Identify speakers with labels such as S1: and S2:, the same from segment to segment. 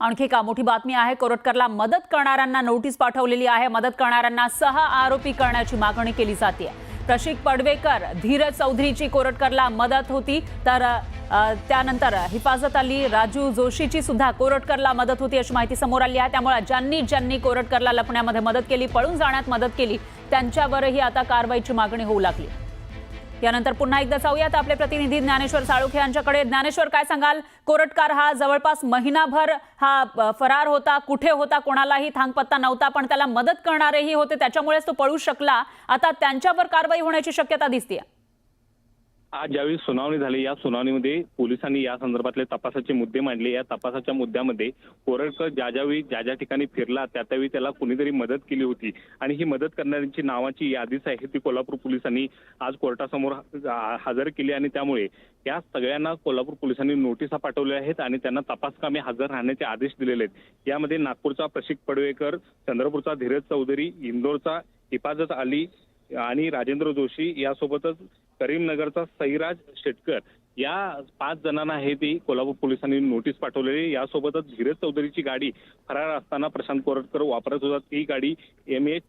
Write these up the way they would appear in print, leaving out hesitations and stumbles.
S1: आणखी का मोठी बातमी आहे। कोरटकरला मदत करणाऱ्यांना नोटीस पाठवलेली आहे। मदत करणाऱ्यांना 6 आरोपी करण्याची मागणी केली जाते। प्रशिक पडवेकर, धीरज चौधरीची कोरटकरला मदत होती, तर त्यानंतर हिफाजत अली, राजू जोशीची सुद्धा कोरटकरला मदत होती अशी माहिती समोर आली आहे। त्यामुळे ज्यांनी कोरटकरला लपण्यामध्ये मदत केली, पळून जाण्यात मदत केली, त्यांच्यावरही आता कारवाईची मागणी होऊ लागली। यानंतर पुन्हा एकदा जाऊयात आपले प्रतिनिधी ज्ञानेश्वर साळुखे यांच्याकडे। ज्ञानेश्वर, काय सांगाल? कोरटकर हा जवळपास महिनाभर हा फरार होता, कुठे होता कोणालाही थांगपत्ता नव्हता, पण त्याला मदत करणारेही होते, त्याच्यामुळेच तो पळू शकला। आता त्यांच्यावर कारवाई होण्याची शक्यता दिसते।
S2: आज ज्यावेळी सुनावणी झाली, या सुनावणीमध्ये पोलिसांनी या संदर्भातले तपासाचे मुद्दे मांडले। या तपासाच्या मुद्द्यामध्ये कोरटकर ज्या ठिकाणी फिरला त्यावेळी त्याला कुणीतरी मदत केली होती आणि ही मदत करणाऱ्यांची नावाची यादीच आहे ती कोल्हापूर पोलिसांनी आज कोर्टासमोर हजर केली आणि त्यामुळे या सगळ्यांना कोल्हापूर पोलिसांनी नोटिसा पाठवल्या आहेत आणि त्यांना तपासकामी हजर राहण्याचे आदेश दिलेले आहेत। यामध्ये नागपूरचा प्रशिक पडवेकर, चंद्रपूरचा धीरज चौधरी, इंदोरचा हिफाजत अली आणि राजेंद्र जोशी, यासोबतच करीमनगरचा सईराज शेटकर, या 5 जणांना हे ती कोल्हापूर पोलिसांनी नोटीस पाठवलेली। यासोबतच धीरज चौधरीची गाडी फरार असताना प्रशांत कोरटकर वापरत होता, ती गाडी MH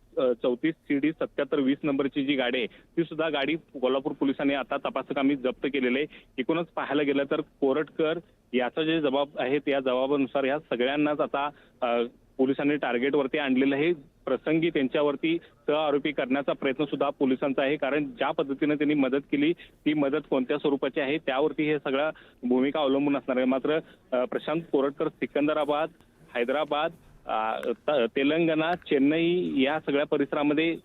S2: 34 CD 7720 नंबरची जी गाडी आहे ती सुद्धा गाडी कोल्हापूर पोलिसांनी आता तपासकामी जप्त केलेली आहे। एकूणच पाहायला गेलं तर कोरटकर याचा जे जबाब आहे त्या जबाबानुसार या सगळ्यांनाच आता पोलिसांनी टार्गेटवरती आणलेलं आहे। प्रसंगी त्यांच्यावरती सहआरोपी करण्याचा प्रयत्न सुद्धा पोलिसांचा आहे, कारण ज्या पद्धतीने त्यांनी मदत केली ती मदत कोणत्या स्वरूपाची आहे त्यावरती हे सगळं भूमिका अवलंबून असणार आहे। मात्र प्रशांत कोरटकर सिकंदराबाद, हैदराबाद, तेलंगणा, चेन्नई या सगळ्या परिसरामध्ये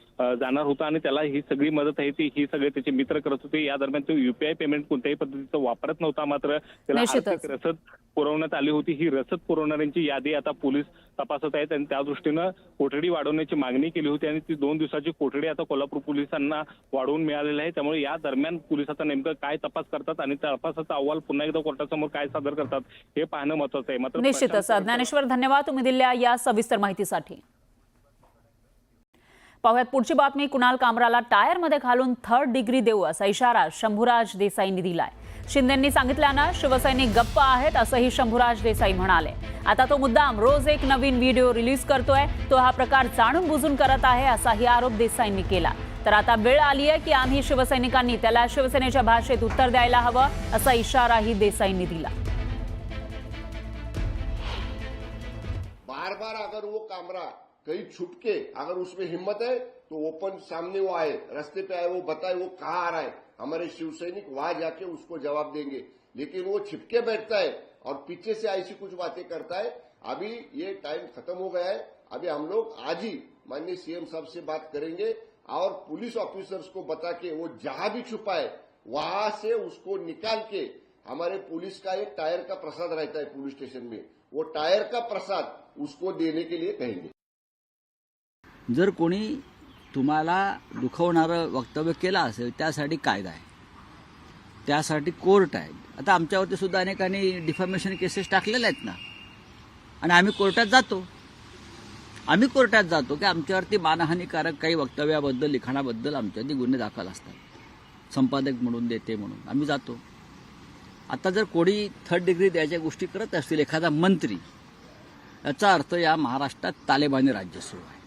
S2: जाणार होता आणि त्याला ही सगळी मदत आहे ती ही सगळे त्याचे मित्र करत होते। या दरम्यान तो UPI पेमेंट कोणत्याही पद्धतीचं वापरत नव्हता, मात्र त्याला आर्थिक रसद पुरवण्यात आली होती। ही रसद पुरवणाऱ्यांची यादी आता पोलीस तपासत आहेत आणि त्या दृष्टीनं कोठडी वाढवण्याची मागणी केली होती आणि ती 2 दिवसाची कोठडी आता कोल्हापूर पोलिसांना वाढवून मिळालेली आहे। त्यामुळे या दरम्यान पोलीस आता नेमकं काय तपास करतात आणि तपासाचा अहवाल पुन्हा एकदा कोर्टासमोर काय सादर करतात हे पाहणं महत्त्वाचं आहे। मात्र
S1: निश्चितच ज्ञानेश्वर, धन्यवाद तुम्ही दिलेल्या या सविस्तर माहितीसाठी। पाहुयात पुढची बातमी। कुणाल कामराला टायरमध्ये घालून 3rd डिग्री देऊ असा इशारा शंभूराज देसाईंनी दिलाय। शिंदेंनी सांगितल्यानं शिवसैनिक गप्प आहेत असंही शंभूराज देसाई म्हणाले। आता तो मुद्दाम रोज एक नवीन व्हिडिओ रिलीज करतोय, तो हा प्रकार जाणून बुजून करत आहे असाही आरोप देसाईंनी केला। तर आता वेळ आली आहे की आम्ही शिवसैनिकांनी त्याला शिवसेनेच्या भाषेत उत्तर द्यायला हवं असा इशाराही देसाईंनी दिला।
S3: बार बार अगर वो कामरा कहीं छुप के अगर उसमें हिम्मत है तो ओपन सामने वो आए, रास्ते पे आए, वो बताए वो कहाँ आ रहा है, हमारे शिवसैनिक वहां जाके उसको जवाब देंगे। लेकिन वो छिपके बैठता है और पीछे से ऐसी कुछ बातें करता है। अभी ये टाइम खत्म हो गया है। अभी हम लोग आज ही माननीय CM साहब से बात करेंगे और पुलिस ऑफिसर्स को बता के वो जहां भी छुपा है वहां से उसको निकाल के, हमारे पुलिस का एक टायर का प्रसाद रहता है पुलिस स्टेशन में, वो टायर का प्रसाद उसको देने के लिए कहेंगे।
S4: जर कोणी तुम्हाला दुखवणारं वक्तव्य केलं असेल त्यासाठी कायदा आहे, त्यासाठी कोर्ट आहे। आता आमच्यावरती सुद्धा अनेकांनी डिफॅमेशन केसेस टाकलेल्या आहेत ना, आणि आम्ही कोर्टात जातो की आमच्यावरती मानहानिकारक काही वक्तव्याबद्दल, लिखाणाबद्दल आमच्यावरती गुन्हे दाखल असतात, संपादक म्हणून, देते म्हणून आम्ही जातो। आता जर कोणी 3rd डिग्री द्यायच्या गोष्टी करत असतील एखादा मंत्री, याचा अर्थ या महाराष्ट्रात तालेबानी राज्य सुरू आहे।